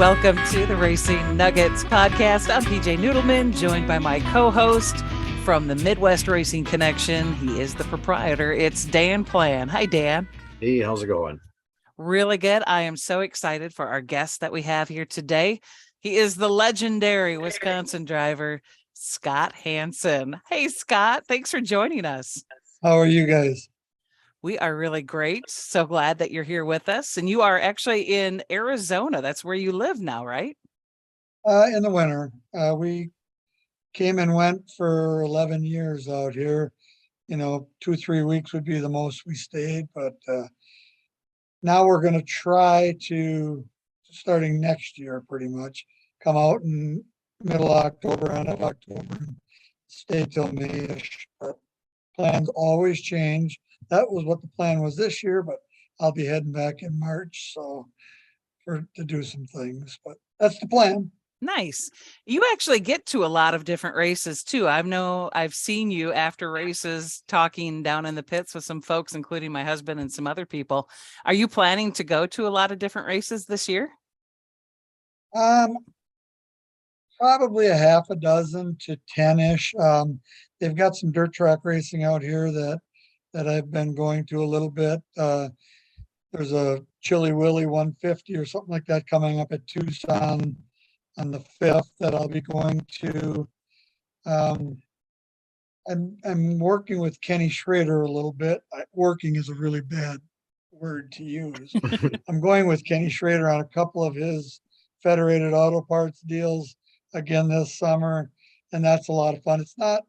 Welcome to the Racing Nuggets podcast. I'm PJ Noodleman, joined by my co-host from the Midwest Racing Connection. He is the proprietor. It's Dan Plan. Hi, Dan. Hey, how's it going? Really good. I am so excited for our guest that we have here today. He is the legendary Wisconsin driver, Scott Hansen. Hey, Scott. Thanks for joining us. How are you guys? We are really great. So glad that you're here with us. And you are actually in Arizona. That's where you live now, right? In the winter, we came and went for 11 years out here. 2-3 weeks would be the most we stayed, but now we're going to try to, starting next year, pretty much come out in middle October, end of October, and stay till May-ish. But plans always change. That was what the plan was this year, but I'll be heading back in March, so to do some things. But that's the plan. Nice. You actually get to a lot of different races too. I've seen you after races talking down in the pits with some folks, including my husband and some other people. Are you planning to go to a lot of different races this year? Probably a half a dozen to 10-ish. They've got some dirt track racing out here that I've been going to a little bit. There's a Chili Willy 150 or something like that coming up at Tucson on the 5th that I'll be going to. I'm working with Kenny Schrader a little bit. Working is a really bad word to use. I'm going with Kenny Schrader on a couple of his Federated Auto Parts deals again this summer, and that's a lot of fun. It's not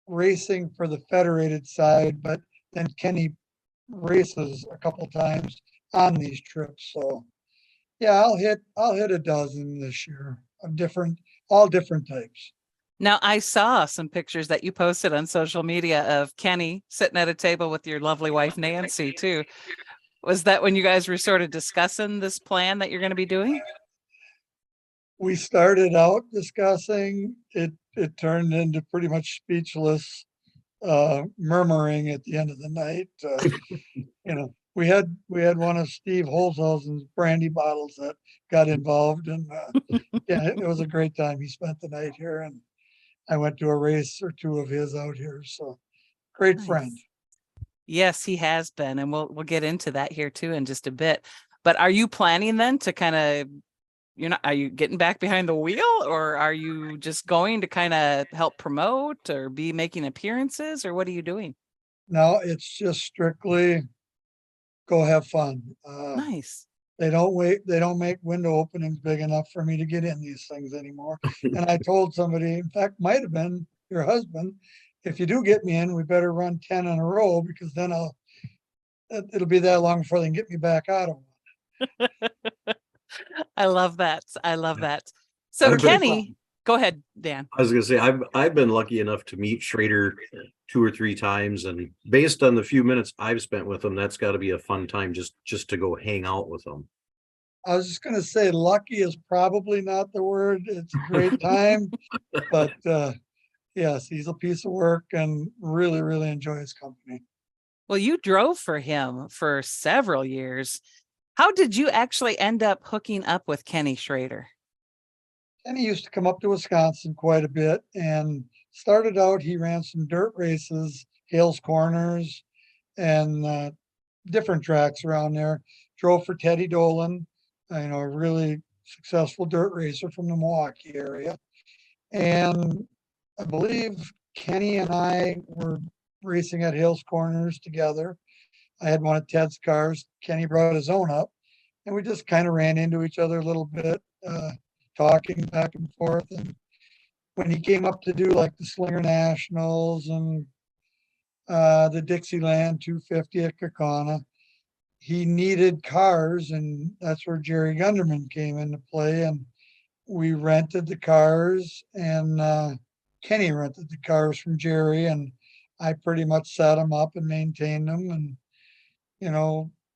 racing for the Federated side, but then Kenny races a couple times on these trips. So yeah, I'll hit a dozen this year of all different types. Now, I saw some pictures that you posted on social media of Kenny sitting at a table with your lovely wife, Nancy, too. Was that when you guys were sort of discussing this plan that you're going to be doing? We started out discussing it. It turned into pretty much speechless murmuring at the end of the night. We had one of Steve Holzhausen's brandy bottles that got involved, and yeah, it was a great time. He spent the night here, and I went to a race or two of his out here. So great Nice. friend. Yes, he has been, and we'll get into that here too in just a bit. But are you planning then to kind of, are you getting back behind the wheel, or are you just going to kind of help promote or be making appearances, or what are you doing? No, it's just strictly go have fun. Nice. They don't make window openings big enough for me to get in these things anymore. And I told somebody, in fact, might have been your husband, if you do get me in, we better run 10 in a row, because then it'll be that long before they can get me back out of one. I love that. I love that. So Kenny, go ahead, Dan. I was going to say, I've been lucky enough to meet Schrader 2 or 3 times, and based on the few minutes I've spent with him, that's got to be a fun time just to go hang out with him. I was just going to say, lucky is probably not the word. It's a great time, but yes, he's a piece of work and really, really enjoy his company. Well, you drove for him for several years. How did you actually end up hooking up with Kenny Schrader? Kenny used to come up to Wisconsin quite a bit, and started out, he ran some dirt races, Hales Corners, and different tracks around there. Drove for Teddy Dolan, a really successful dirt racer from the Milwaukee area. And I believe Kenny and I were racing at Hales Corners together. I had one of Ted's cars. Kenny brought his own up, and we just kind of ran into each other a little bit, talking back and forth. And when he came up to do like the Slinger Nationals and the Dixieland 250 at Kaukauna, he needed cars, and that's where Jerry Gunderman came into play. And we rented the cars, and Kenny rented the cars from Jerry, and I pretty much set them up and maintained them. And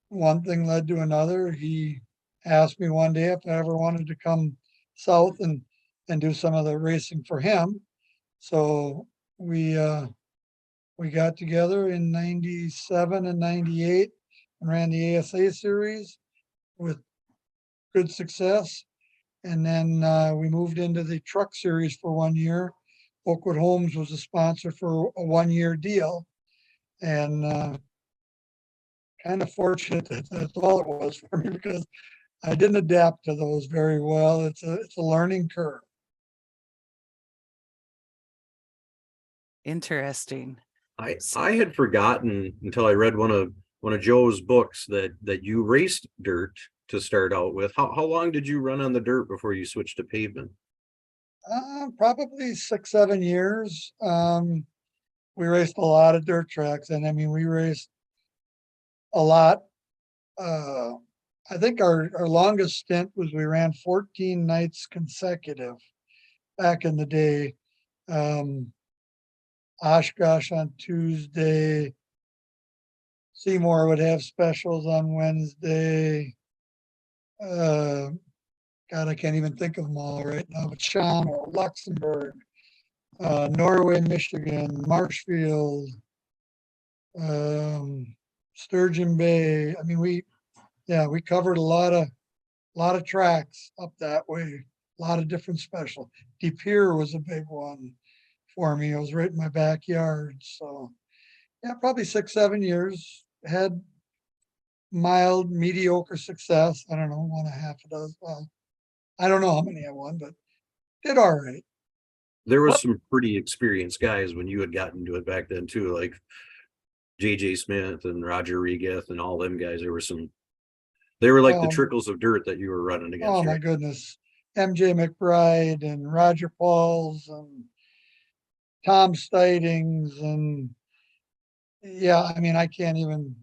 one thing led to another. He asked me one day if I ever wanted to come south and do some of the racing for him. So we got together in 97 and 98 and ran the ASA series with good success. And then we moved into the truck series for 1 year. Oakwood Homes was a sponsor for a 1 year deal. And kind of fortunate that that's all it was for me, because I didn't adapt to those very well. It's a learning curve. Interesting. I had forgotten until I read one of Joe's books that you raced dirt to start out with. How long did you run on the dirt before you switched to pavement? Probably 6, 7 years. We raced a lot of dirt tracks, and I mean, we raced a lot. I think our longest stint was we ran 14 nights consecutive back in the day. Oshkosh on Tuesday. Seymour would have specials on Wednesday. God, I can't even think of them all right now, but Shawano, Luxembourg, Norway, Michigan, Marshfield, Sturgeon Bay. I mean, we covered a lot of tracks up that way, a lot of different special. De Pere was a big one for me. It was right in my backyard. So yeah, probably 6, 7 years. Had mild, mediocre success. I don't know, 1.5 dozen. Well, I don't know how many I won, but did all right. There was What- some pretty experienced guys when you had gotten to it back then too, like JJ Smith and Roger Regath and all them guys. They were like the Um, trickles of dirt that you were running against. Oh my right? goodness. MJ McBride and Roger Pauls and Tom Stidings and yeah, I mean, I can't even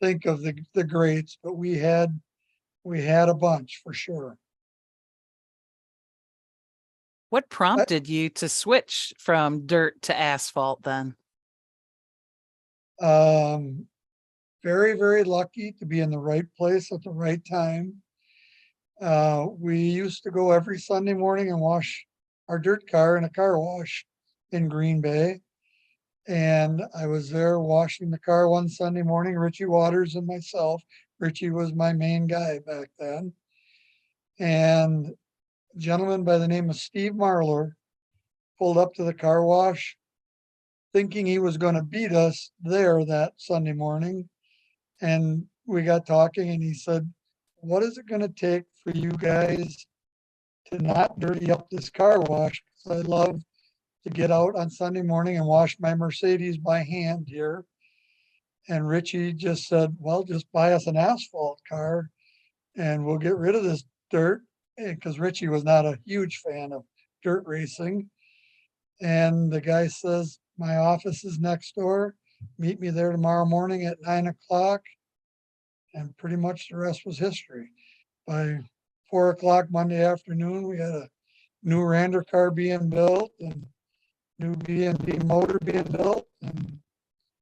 think of the greats, but we had a bunch for sure. What prompted you to switch from dirt to asphalt then? Um, very, very lucky to be in the right place at the right time. We used to go every Sunday morning and wash our dirt car in a car wash in Green Bay. And I was there washing the car one Sunday morning, Richie Waters and myself. Richie was my main guy back then. And a gentleman by the name of Steve Marler pulled up to the car wash thinking he was going to beat us there that Sunday morning. And we got talking and he said, what is it going to take for you guys to not dirty up this car wash? Because I love to get out on Sunday morning and wash my Mercedes by hand here. And Richie just said, well, just buy us an asphalt car and we'll get rid of this dirt. Because Richie was not a huge fan of dirt racing. And the guy says, my office is next door. Meet me there tomorrow morning at 9 o'clock. And pretty much the rest was history. By 4 o'clock Monday afternoon, we had a new Rander car being built and new B&B motor being built, and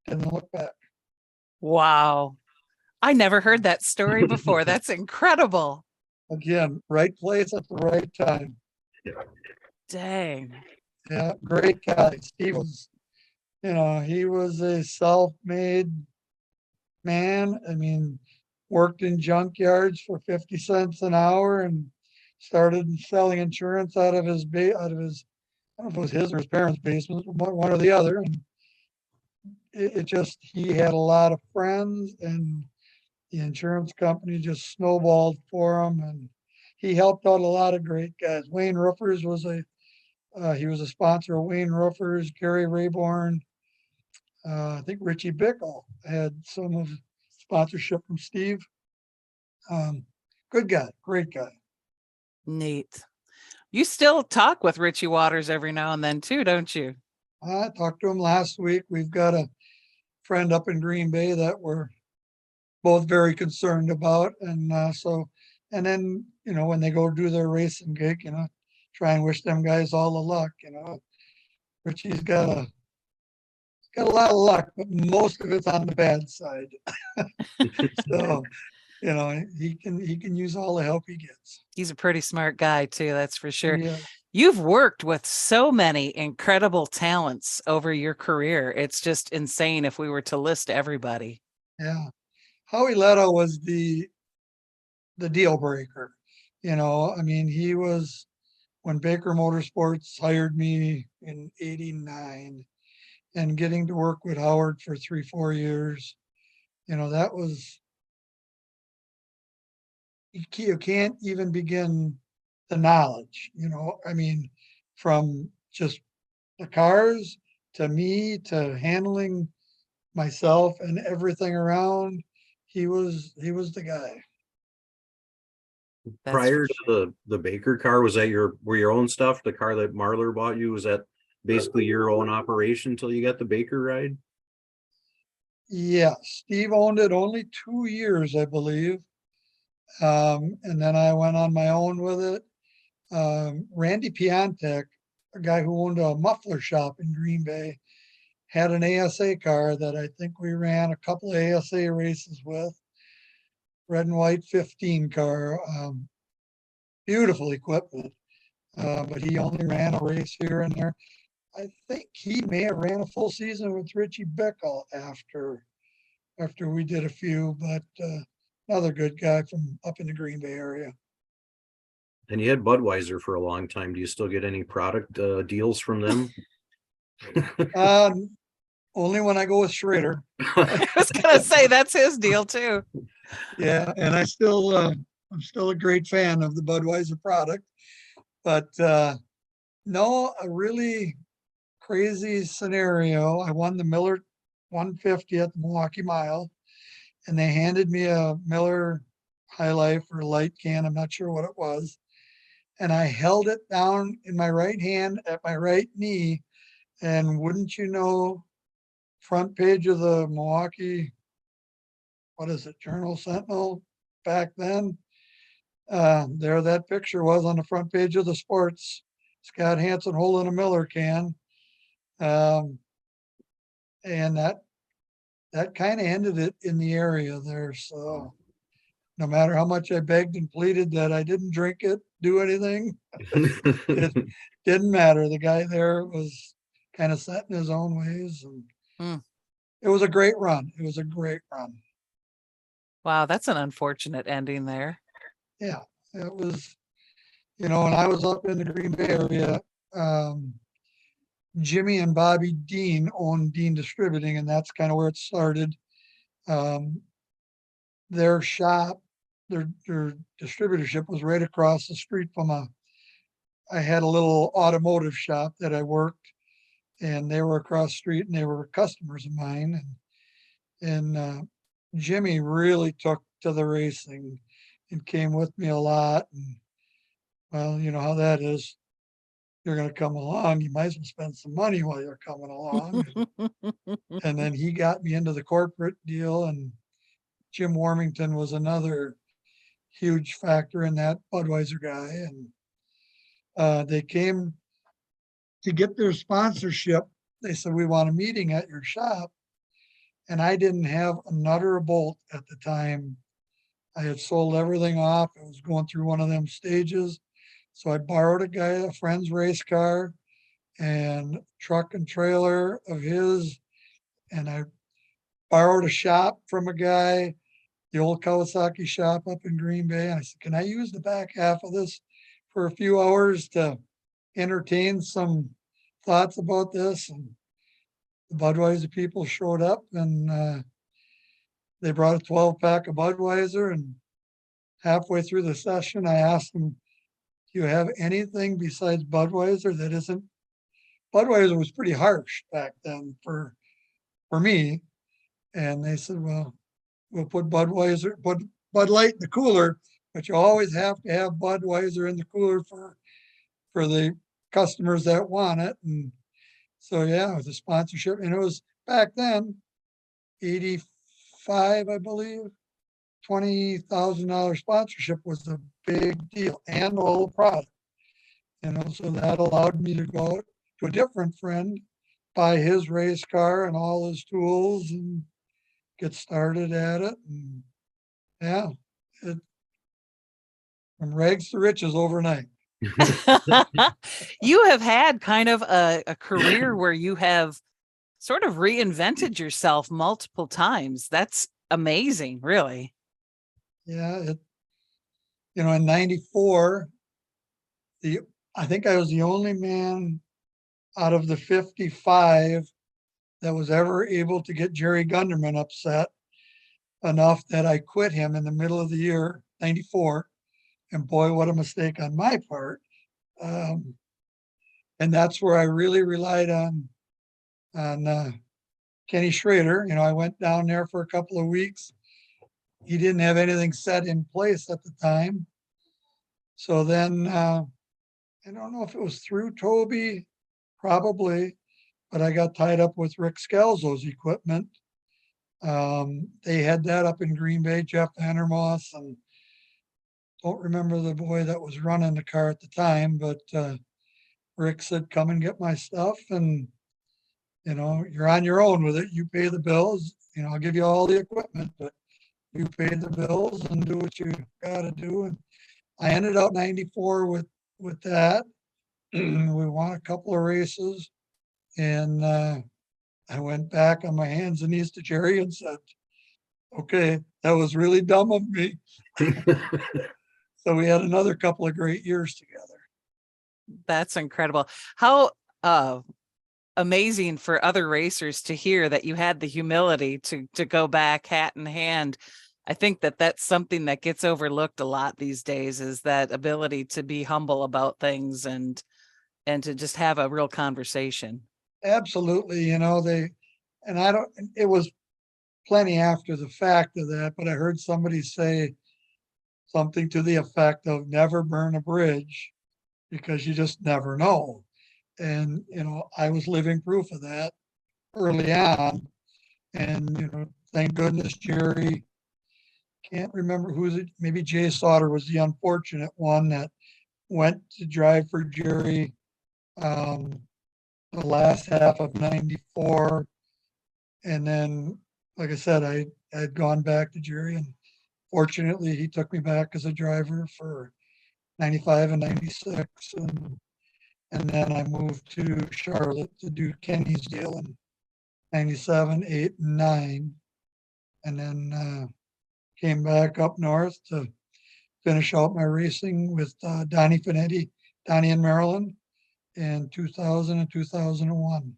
didn't look back. Wow. I never heard that story before. That's incredible. Again, right place at the right time. Dang. Yeah, great guy. Steve was, he was a self-made man. I mean, worked in junkyards for 50 cents an hour and started selling insurance out of his, I don't know if it was his or his parents' basement, one or the other. And it just, he had a lot of friends and the insurance company just snowballed for him. And he helped out a lot of great guys. Wayne Roofers was he was a sponsor of Wayne Roofers, Gary Rayborn. I think Richie Bickle had some of sponsorship from Steve. Good guy, great guy. Neat. You still talk with Richie Waters every now and then too, don't you? I talked to him last week. We've got a friend up in Green Bay that we're both very concerned about. And and then, when they go do their racing gig, try and wish them guys all the luck. Richie's got a lot of luck, but most of it's on the bad side. So, he can use all the help he gets. He's a pretty smart guy too, that's for sure. Yeah. You've worked with so many incredible talents over your career. It's just insane if we were to list everybody. Yeah. Howie Leto was the the deal breaker. I mean, he was when Baker Motorsports hired me in '89 and getting to work with Howard for 3, 4 years, that was, you can't even begin the knowledge, I mean, from just the cars to me to handling myself and everything around. He was the guy. That's for Prior to sure. the Baker car, was that were your own stuff? The car that Marler bought you, was that basically your own operation until you got the Baker ride? Yeah, Steve owned it only 2 years, I believe. And then I went on my own with it. Randy Piantek, a guy who owned a muffler shop in Green Bay, had an ASA car that I think we ran a couple of ASA races with. Red and white 15 car, beautiful equipment. But he only ran a race here and there. I think he may have ran a full season with Richie Bickle after we did a few, but another good guy from up in the Green Bay area. And you had Budweiser for a long time. Do you still get any product deals from them? Only when I go with Schrader. I was gonna say that's his deal too. Yeah, and I'm still a great fan of the Budweiser product, but no, a really crazy scenario. I won the Miller 150 at the Milwaukee Mile, and they handed me a Miller High Life or light can. I'm not sure what it was. And I held it down in my right hand at my right knee. And wouldn't you know, front page of the Milwaukee, what is it, Journal Sentinel back then? There that picture was on the front page of the Sports. Scott Hansen holding a Miller can. And that kind of ended it in the area there. So no matter how much I begged and pleaded that I didn't drink it, do anything, it didn't matter. The guy there was kind of set in his own ways. And Mm. it was a great run. It was a great run. Wow, that's an unfortunate ending there. Yeah, it was, when I was up in the Green Bay area, Jimmy and Bobby Dean owned Dean Distributing, and that's kind of where it started. Their shop, their distributorship was right across the street from I had a little automotive shop that I worked, and they were across the street and they were customers of mine. And Jimmy really took to the racing and came with me a lot. And well, you know how that is. You're going to come along, you might as well spend some money while you're coming along. And then he got me into the corporate deal, and Jim Warmington was another huge factor in that, Budweiser guy. And they came to get their sponsorship. They said, we want a meeting at your shop. And I didn't have a nut or a bolt at the time. I had sold everything off. I was going through one of them stages. So I borrowed a friend's race car and truck and trailer of his. And I borrowed a shop from a guy, the old Kawasaki shop up in Green Bay. And I said, can I use the back half of this for a few hours to entertain some thoughts about this? And the Budweiser people showed up, and they brought a 12-pack of Budweiser. And halfway through the session, I asked them, do you have anything besides Budweiser that isn't? Budweiser was pretty harsh back then for me. And they said, well, we'll put Bud Light in the cooler, but you always have to have Budweiser in the cooler for the customers that want it. And so, yeah, it was a sponsorship. And it was back then, 85, I believe, $20,000 sponsorship was a big deal, and all the product. So that allowed me to go to a different friend, buy his race car and all his tools, and get started at it. And yeah, from rags to riches overnight. You have had kind of a career where you have sort of reinvented yourself multiple times. That's amazing, really. Yeah, in 94, I think I was the only man out of the 55 that was ever able to get Jerry Gunderman upset enough that I quit him in the middle of the year, 94. And boy, what a mistake on my part. Um, and that's where I really relied on Kenny Schrader. I went down there for a couple of weeks. He didn't have anything set in place at the time. So then I don't know if it was through Toby, probably, but I got tied up with Rick Scalzo's equipment. They had that up in Green Bay, Jeff Vandermoss, and don't remember the boy that was running the car at the time, but Rick said, come and get my stuff. And, you're on your own with it. You pay the bills. I'll give you all the equipment, but you pay the bills and do what you got to do. And I ended up 94 with that. We won a couple of races, and I went back on my hands and knees to Jerry and said, okay, that was really dumb of me. So we had another couple of great years together. That's incredible. How amazing for other racers to hear that you had the humility to go back hat in hand. I think that that's something that gets overlooked a lot these days, is that ability to be humble about things and to just have a real conversation. Absolutely. It was plenty after the fact of that, but I heard somebody say something to the effect of never burn a bridge because you just never know. And, I was living proof of that early on. And, thank goodness Jerry, can't remember who's it, maybe Jay Sauter was the unfortunate one that went to drive for Jerry the last half of 94. And then, like I said, I had gone back to Jerry, and fortunately he took me back as a driver for 95 and 96. And then I moved to Charlotte to do Kenny's deal in 97, 8, and 9. And then came back up north to finish out my racing with Donnie Finetti, Donnie in Maryland, in 2000 and 2001.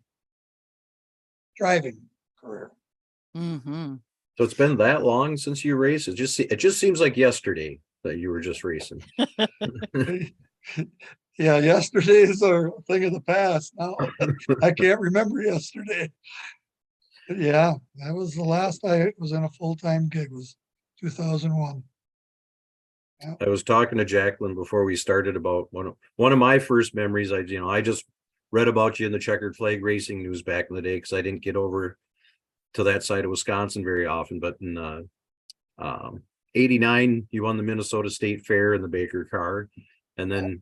Driving career. Mm-hmm. So it's been that long since you raced? It just seems like yesterday that you were just racing. Yeah, yesterday is a thing of the past now. I can't remember yesterday. But yeah, that was the last I was in a full-time gig, was 2001. Yeah. I was talking to Jacqueline before we started about one of my first memories. I just read about you in the checkered flag racing news back in the day, because I didn't get over to that side of Wisconsin very often. But in 89, you won the Minnesota State Fair in the Baker car. And then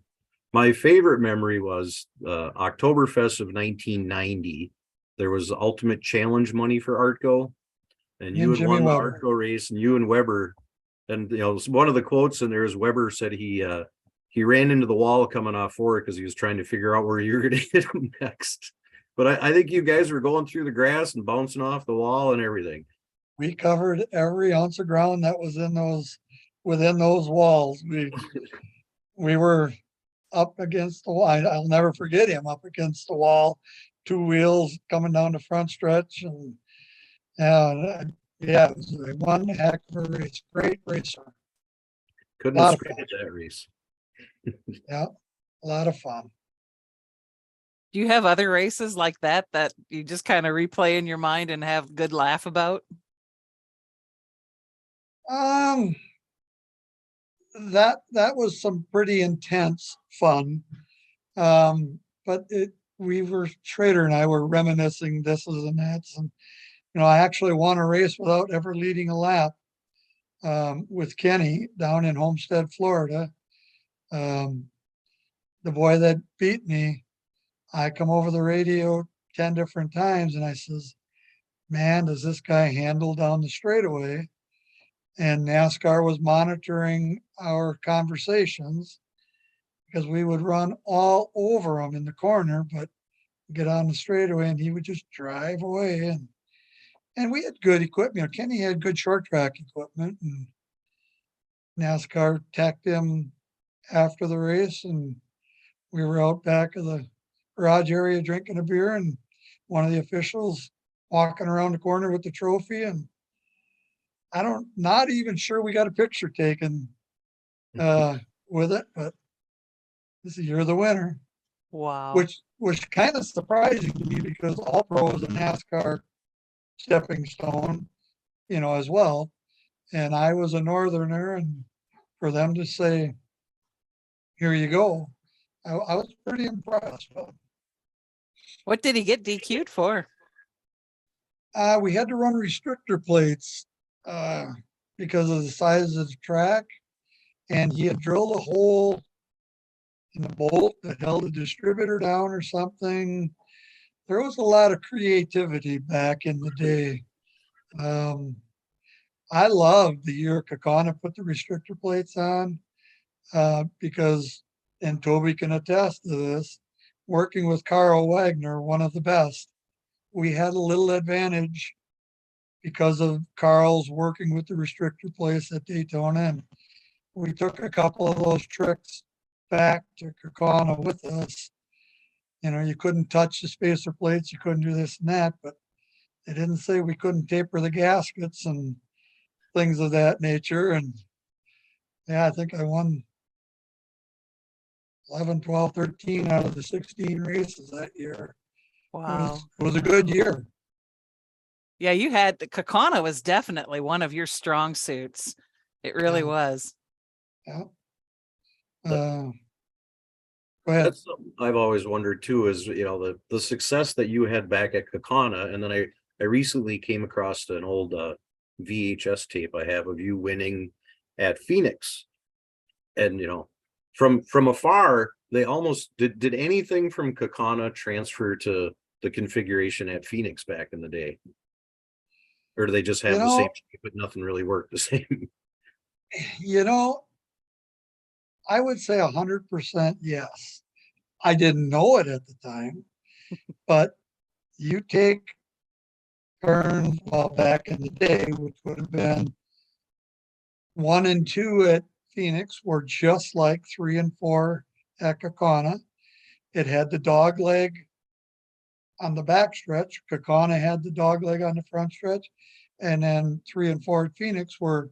my favorite memory was Oktoberfest of 1990. There was Ultimate Challenge money for Artco, and you had Jimmy won the Weber. Artco race, and you and Weber. And one of the quotes in there is Weber said he ran into the wall coming off for it because he was trying to figure out where you were going to hit him next. But I think you guys were going through the grass and bouncing off the wall and everything. We covered every ounce of ground that was within those walls. We were up against the wall. I'll never forget him up against the wall, two wheels coming down the front stretch, and yeah, it was one heck of a race. Great racer. Couldn't Lot have of screened that race. Yeah, a lot of fun. Do you have other races like that you just kind of replay in your mind and have good laugh about? That was some pretty intense fun. But Schrader and I were reminiscing this and that. And, I actually won a race without ever leading a lap with Kenny down in Homestead, Florida. The boy that beat me, I come over the radio 10 different times and I says, man, does this guy handle down the straightaway? And NASCAR was monitoring our conversations because we would run all over him in the corner, but get on the straightaway and he would just drive away. And we had good equipment. Kenny had good short track equipment, and NASCAR tacked him after the race, and we were out back of the garage area drinking a beer, and one of the officials walking around the corner with the trophy, and not even sure we got a picture taken with it, but this is you're the winner, Wow. which was kind of surprising to me because All Pro is a NASCAR stepping stone, as well. And I was a northerner, and for them to say, here you go, I was pretty impressed. What did he get DQ'd for? We had to run restrictor plates because of the size of the track, and he had drilled a hole in the bolt that held the distributor down or something. There was a lot of creativity back in the day. I loved the year Kakana put the restrictor plates on because, and Toby can attest to this, working with Carl Wagner, one of the best, we had a little advantage because of Carl's working with the restrictor plates at Daytona. And we took a couple of those tricks back to Kakana with us. You couldn't touch the spacer plates, you couldn't do this and that, but they didn't say we couldn't taper the gaskets and things of that nature. And yeah, I think I won 11, 12, 13 out of the 16 races that year. Wow. It was a good year. Yeah, you had Kakana was definitely one of your strong suits. It really was. Yeah. Go ahead. That's something I've always wondered too, is, the success that you had back at Kakana. And then I recently came across an old VHS tape I have of you winning at Phoenix. And, from afar, they almost did anything from Kakana transfer to the configuration at Phoenix back in the day? Or do they just have the same shape, but nothing really worked the same? I would say 100% yes. I didn't know it at the time, but you take turns, well, back in the day, which would have been 1 and 2 at Phoenix, were just like 3 and 4 at Kakana. It had the dog leg on the back stretch. Kakana had the dog leg on the front stretch. And then 3 and 4 at Phoenix were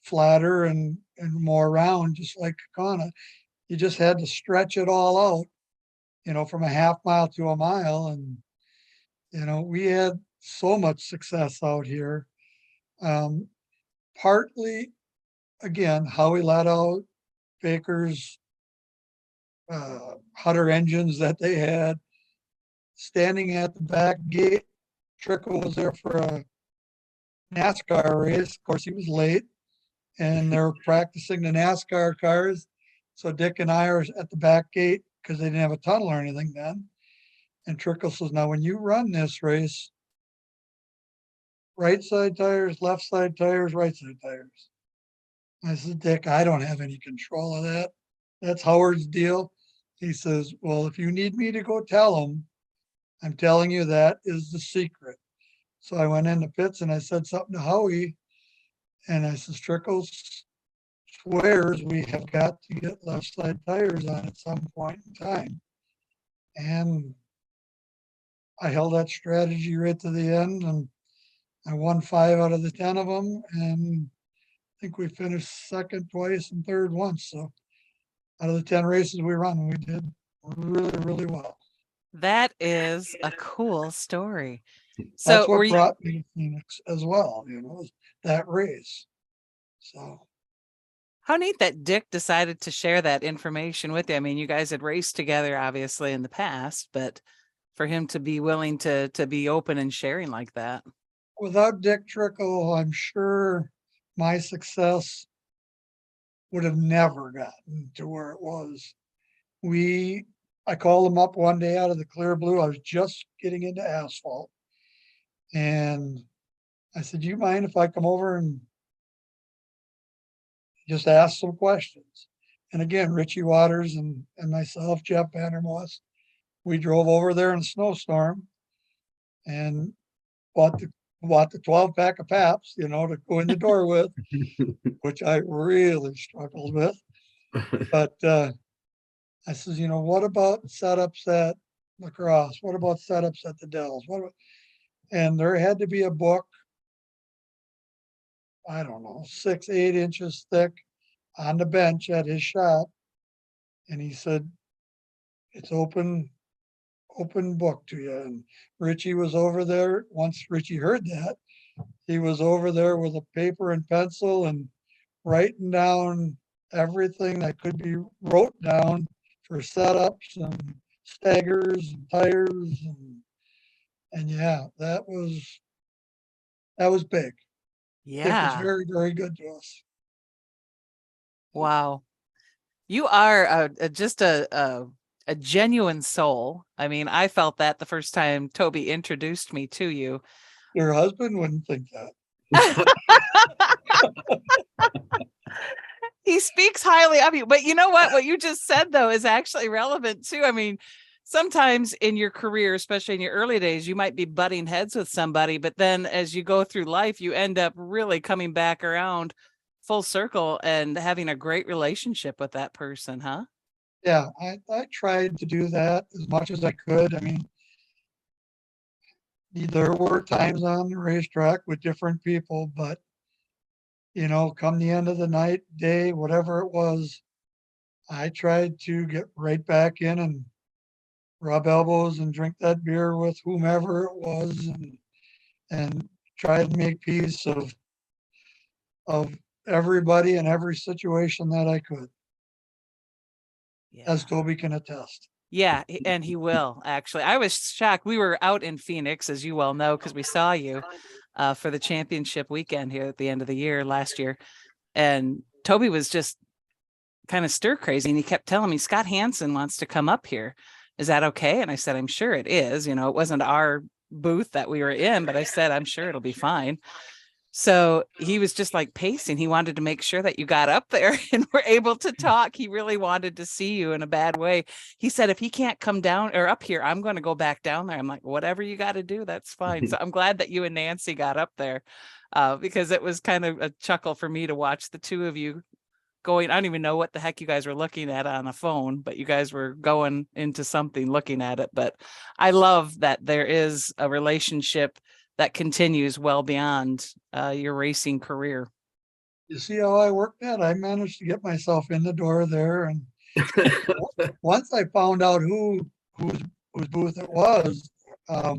flatter and more round, just like Kakana. You just had to stretch it all out, from a half mile to a mile. And, we had so much success out here. Partly, again, how we let out Baker's Hutter engines that they had. Standing at the back gate, Trickle was there for a NASCAR race. Of course, he was late, and they're practicing the NASCAR cars. So Dick and I are at the back gate because they didn't have a tunnel or anything then. And Trickle says, now when you run this race, right side tires, left side tires, right side tires. I said, Dick, I don't have any control of that. That's Howard's deal. He says, well, if you need me to go tell him, I'm telling you that is the secret. So I went in the pits and I said something to Howie, and I says, Trickle swears we have got to get left side tires on at some point in time. And I held that strategy right to the end, and I won 5 out of the 10 of them. And I think we finished second twice and third once. So out of the 10 races we run, we did really, really well. That is a cool story. So that's what brought me to Phoenix as well, that race. So how neat that Dick decided to share that information with you. I mean, you guys had raced together obviously in the past, but for him to be willing to be open and sharing like that. Without Dick Trickle, I'm sure my success would have never gotten to where it was. I called him up one day out of the clear blue. I was just getting into asphalt. And I said, do you mind if I come over and just ask some questions? And again, Richie Waters and myself, Jeff Vandermoss, we drove over there in a snowstorm and bought the bought the 12 pack of Paps, to go in the door with, which I really struggled with. But I says, what about setups at Lacrosse? What about setups at the Dells? And there had to be a book, I don't know, 6, 8 inches thick on the bench at his shop. And he said, it's open book to you. And Richie was over there. Once Richie heard that, he was over there with a paper and pencil and writing down everything that could be wrote down for setups and staggers and tires. And yeah, that was big. Dick was Yeah. very, very good to us. Wow. You are just a genuine soul. I mean, I felt that the first time Toby introduced me to you. Your husband wouldn't think that. He speaks highly of you, but you know what you just said though is actually relevant too. I mean, sometimes in your career, especially in your early days, you might be butting heads with somebody, but then as you go through life, you end up really coming back around full circle and having a great relationship with that person, huh? Yeah, I tried to do that as much as I could. I mean, there were times on the racetrack with different people, but come the end of the night, day, whatever it was, I tried to get right back in and rub elbows and drink that beer with whomever it was, and try to make peace of everybody and every situation that I could, Yeah. as Toby can attest. Yeah, and he will actually. I was shocked. We were out in Phoenix, as you well know, because we saw you for the championship weekend here at the end of the year last year. And Toby was just kind of stir crazy. And he kept telling me, Scott Hansen wants to come up here. Is that okay? And I said, I'm sure it is. It wasn't our booth that we were in, but I said, I'm sure it'll be fine. So he was just like pacing. He wanted to make sure that you got up there and were able to talk. He really wanted to see you in a bad way. He said, if he can't come down or up here, I'm going to go back down there. I'm like, whatever you got to do, that's fine. So I'm glad that you and Nancy got up there because it was kind of a chuckle for me to watch the two of you going. I don't even know what the heck you guys were looking at on a phone, but you guys were going into something looking at it. But I love that there is a relationship that continues well beyond your racing career. You see how I worked that? I managed to get myself in the door there, and once I found out whose booth it was, I,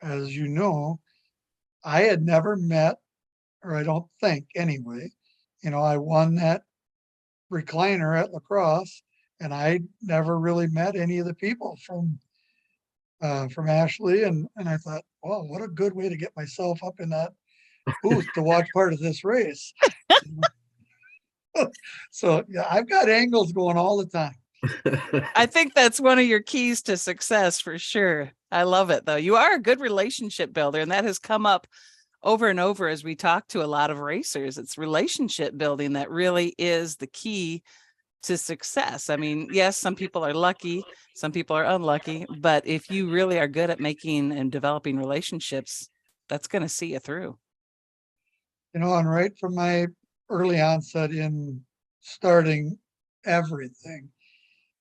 as you know, I had never met, or I don't think anyway, I won that recliner at Lacrosse, and I never really met any of the people from Ashley, and I thought, well, what a good way to get myself up in that booth to watch part of this race. So yeah, I've got angles going all the time. I think that's one of your keys to success for sure. I love it though. You are a good relationship builder, and that has come up over and over as we talk to a lot of racers. It's relationship building that really is the key to success. I mean, yes, some people are lucky, some people are unlucky, but if you really are good at making and developing relationships, that's going to see you through. And right from my early onset in starting everything,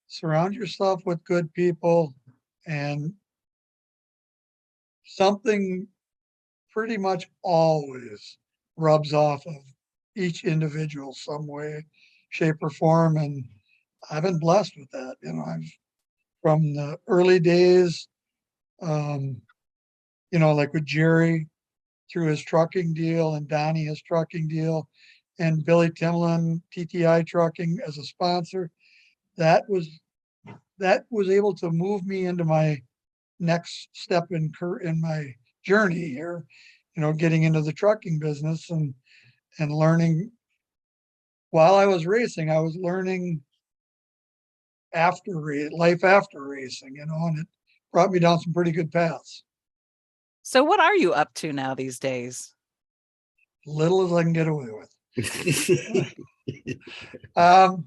surround yourself with good people, and something pretty much always rubs off of each individual some way, shape, or form. And I've been blessed with that. I've from the early days, like with Jerry through his trucking deal, and Donnie his trucking deal, and Billy Timlin, TTI Trucking as a sponsor. That was able to move me into my next step in my journey here, getting into the trucking business and learning. While I was racing, I was learning life after racing, and it brought me down some pretty good paths. So what are you up to now these days? Little as I can get away with. A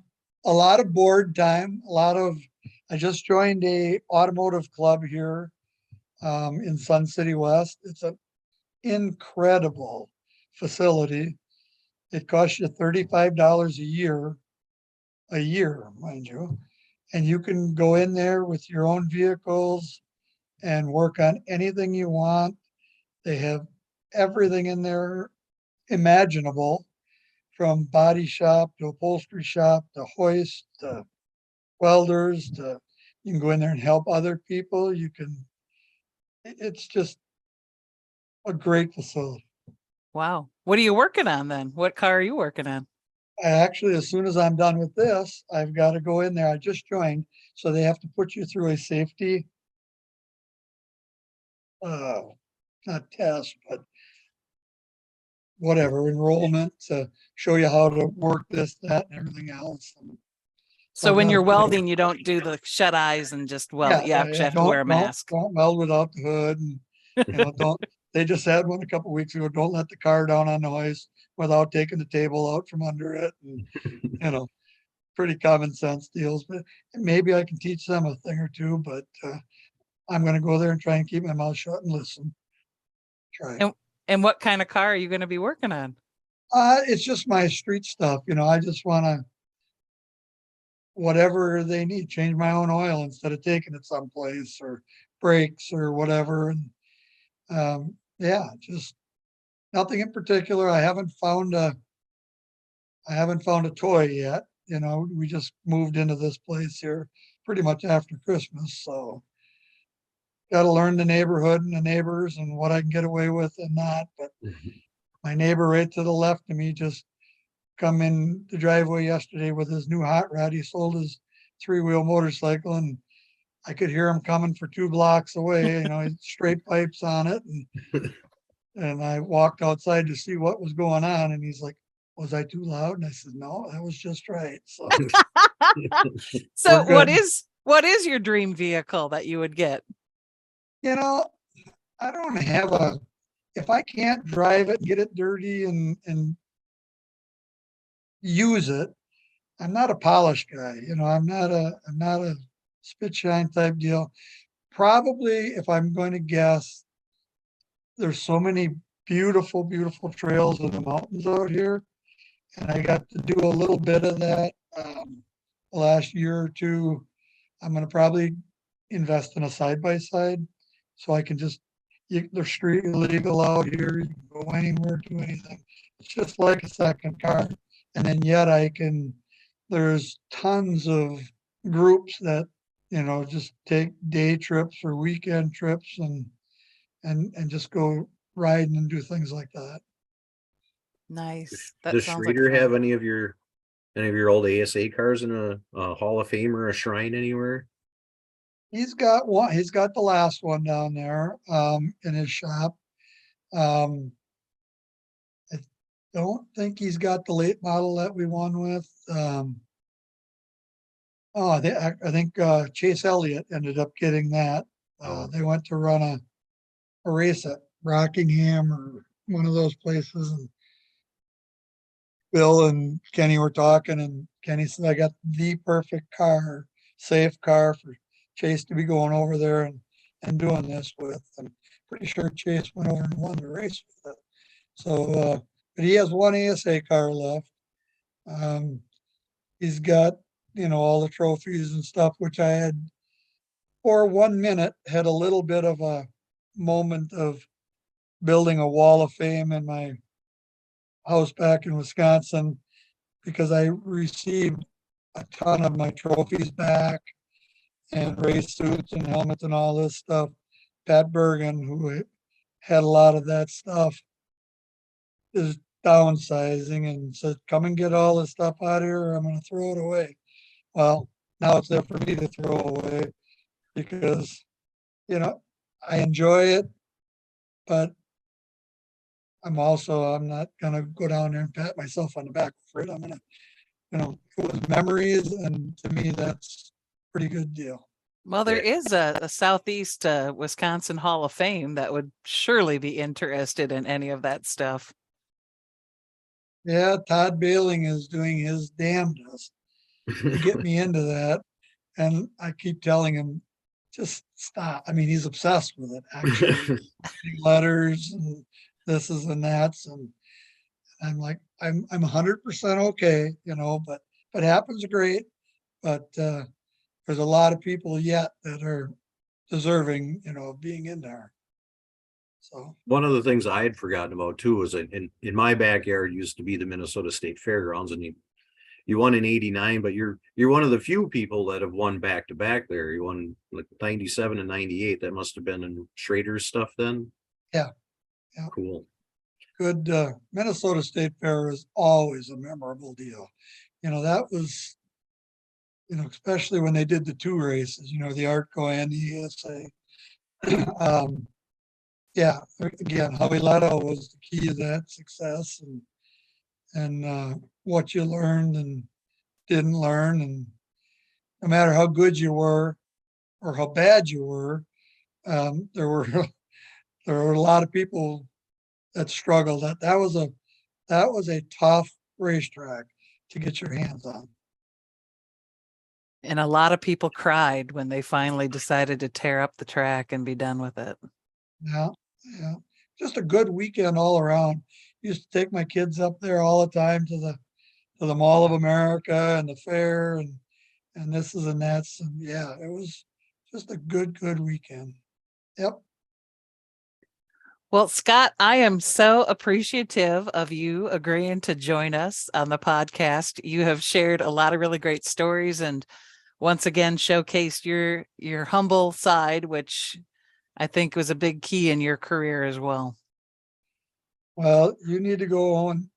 lot of board time, I just joined a automotive club here in Sun City West. It's an incredible facility. It costs you $35 a year, mind you. And you can go in there with your own vehicles and work on anything you want. They have everything in there imaginable, from body shop to upholstery shop to hoist to welders to, you can go in there and help other people. You can, it's just a great facility. Wow. What are you working on then? What car are you working on? I actually, as soon as I'm done with this, I've got to go in there. I just joined, so they have to put you through a safety, uh, not test, but whatever, enrollment to show you how to work this, that, and everything else. And so So I've when got to you're finish. welding, you don't do the shut eyes and just weld. Yeah, You yeah, actually yeah. have to wear a mask. Don't weld without the hood, and don't. They just had one a couple weeks ago. Don't let the car down on the hoist without taking the table out from under it, and you know, pretty common sense deals. But maybe I can teach them a thing or two. But I'm going to go there and try and keep my mouth shut and listen. Try. And and what kind of car are you going to be working on? It's just my street stuff. I just want to, whatever they need, change my own oil instead of taking it someplace, or brakes or whatever. And yeah, just nothing in particular. I haven't found a toy yet. We just moved into this place here pretty much after Christmas, so got to learn the neighborhood and the neighbors and what I can get away with and not. But my neighbor right to the left of me just come in the driveway yesterday with his new hot rod. He sold his three-wheel motorcycle, and I could hear him coming for 2 blocks away. Straight pipes on it, and I walked outside to see what was going on, and he's like, "Was I too loud?" And I said, "No, that was just right." So So we're good. what is your dream vehicle that you would get? You know, I don't have if I can't drive it, get it dirty and use it, I'm not a polished guy. I'm not a spit shine type deal. Probably, if I'm going to guess, there's so many beautiful, beautiful trails in the mountains out here. And I got to do a little bit of that the last year or two. I'm going to probably invest in a side by side so I can just, they're street legal out here. You can go anywhere, do anything. It's just like a second car. And then yet there's tons of groups that, just take day trips or weekend trips and just go riding and do things like that. Nice. That Does sounds like Schrader fun. have any of your old ASA cars in a Hall of Fame or a shrine anywhere? He's got one. He's got the last one down there in his shop. Um, I don't think he's got the late model that we won with. I think Chase Elliott ended up getting that. They went to run a race at Rockingham or one of those places, and Bill and Kenny were talking, and Kenny said, "I got the perfect car, safe car for Chase to be going over there and doing this with." And pretty sure Chase went over and won the race with it. So, but he has one ASA car left. Um, he's got, all the trophies and stuff, which I had for 1 minute had a little bit of a moment of building a wall of fame in my house back in Wisconsin, because I received a ton of my trophies back and race suits and helmets and all this stuff. Pat Bergen, who had a lot of that stuff, is downsizing and said, "Come and get all this stuff out of here, or I'm going to throw it away." Well, now it's there for me to throw away because, I enjoy it, but I'm not going to go down there and pat myself on the back for it. I'm going to, it was memories. And to me, that's a pretty good deal. Well, there Yeah. is a Southeast Wisconsin Hall of Fame that would surely be interested in any of that stuff. Yeah, Todd Bailing is doing his damnedest to get me into that. And I keep telling him, just stop. I mean, he's obsessed with it, actually. Writing letters and this is and that's, and I'm like, I'm 100% okay, but if it happens, great. But there's a lot of people yet that are deserving, of being in there. So, One of the things I had forgotten about too was in my backyard used to be the Minnesota State Fairgrounds, and you won in '89, but you're one of the few people that have won back to back there. You won like '97 and '98. That must have been in Schrader's stuff then. yeah, yeah. Cool. Good. Minnesota State Fair is always a memorable deal. That was, especially when they did the two races, the Artco and the ESA. Yeah, again, Howie Leto was the key to that success, and what you learned and didn't learn, and no matter how good you were or how bad you were, there were there were a lot of people that struggled. That was a tough racetrack to get your hands on. And a lot of people cried when they finally decided to tear up the track and be done with it. Yeah, yeah. Just a good weekend all around. Used to take my kids up there all the time to the Mall of America and the fair and this is and that's, and yeah, it was just a good weekend. Yep. Well, Scott, I am so appreciative of you agreeing to join us on the podcast. You have shared a lot of really great stories and once again showcased your humble side, which I think was a big key in your career as well. Well, you need to go on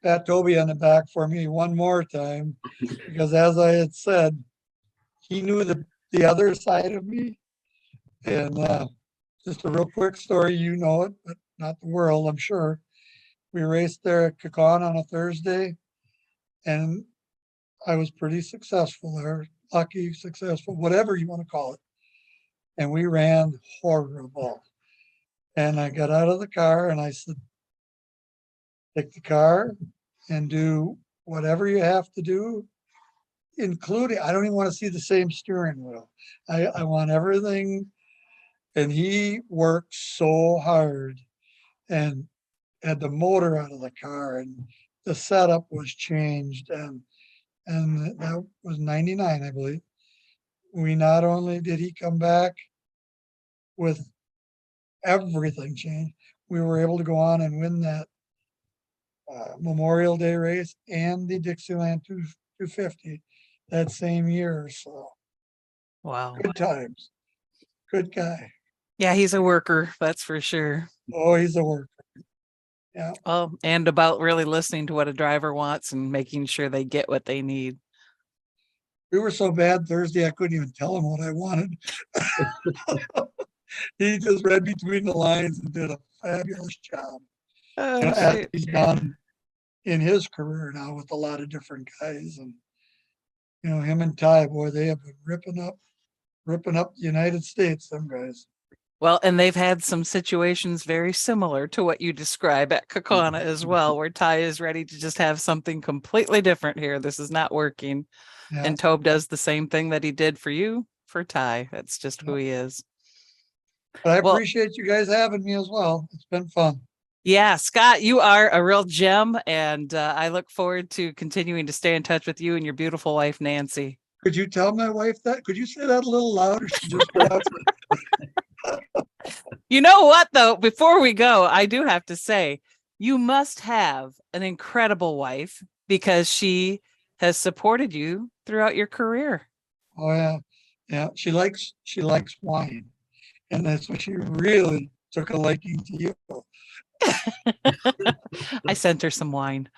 pat Toby on the back for me one more time, because as I had said, he knew the other side of me. And just a real quick story, you know it, but not the world, I'm sure. We raced there at Kakon on a Thursday, and I was pretty successful there, lucky, successful, whatever you want to call it. And we ran horrible. And I got out of the car and I said, take the car and do whatever you have to do, including, I don't even want to see the same steering wheel. I want everything. And he worked so hard and had the motor out of the car and the setup was changed. And that was 99, I believe. We not only did he come back with everything changed, we were able to go on and win that Memorial Day race and the Dixieland 250 that same year. So Wow. good times. Good guy. Yeah, he's a worker, that's for sure. Oh, he's a worker. Yeah. Oh, and about really listening to what a driver wants and making sure they get what they need. We were so bad Thursday, I couldn't even tell him what I wanted. He just read between the lines and did a fabulous job. Oh, As shoot. he's done in his career now with a lot of different guys. And, him and Ty, boy, they have been ripping up the United States, them guys. Well, and they've had some situations very similar to what you describe at Kakona as well, where Ty is ready to just have something completely different here. This is not working. Yeah. And Tobe does the same thing that he did for you, for Ty. That's just who Yeah. he is. But I Well, appreciate you guys having me as well. It's been fun. yeah, Scott, you are a real gem, and I look forward to continuing to stay in touch with you and your beautiful wife, Nancy. Could you tell my wife that? Could you say that a little louder? She just You know what, though? Before we go, I do have to say, you must have an incredible wife because she has supported you throughout your career. Oh yeah. Yeah. She likes wine. And that's what she really took a liking to you. I sent her some wine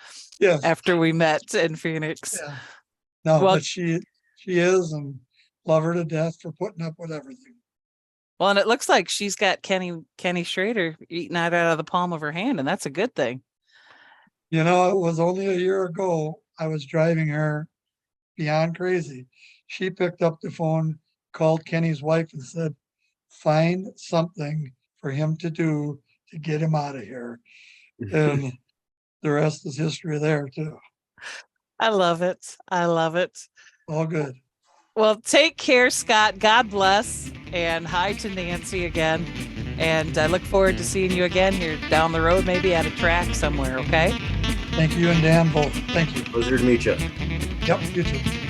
Yes. after we met in Phoenix. Yeah. No, Well- but she is, and love her to death for putting up with everything. Well, and it looks like she's got Kenny Schrader eating that out of the palm of her hand, and that's a good thing. It was only a year ago. I was driving her beyond crazy. She picked up the phone, called Kenny's wife and said, find something for him to do to get him out of here. And the rest is history there too. I love it. I love it. All good. Well, take care, Scott. God bless. And hi to Nancy again. And I look forward to seeing you again here down the road, maybe at a track somewhere. Okay. Thank you and Dan both. Thank you. Pleasure to meet you. Yep, you too.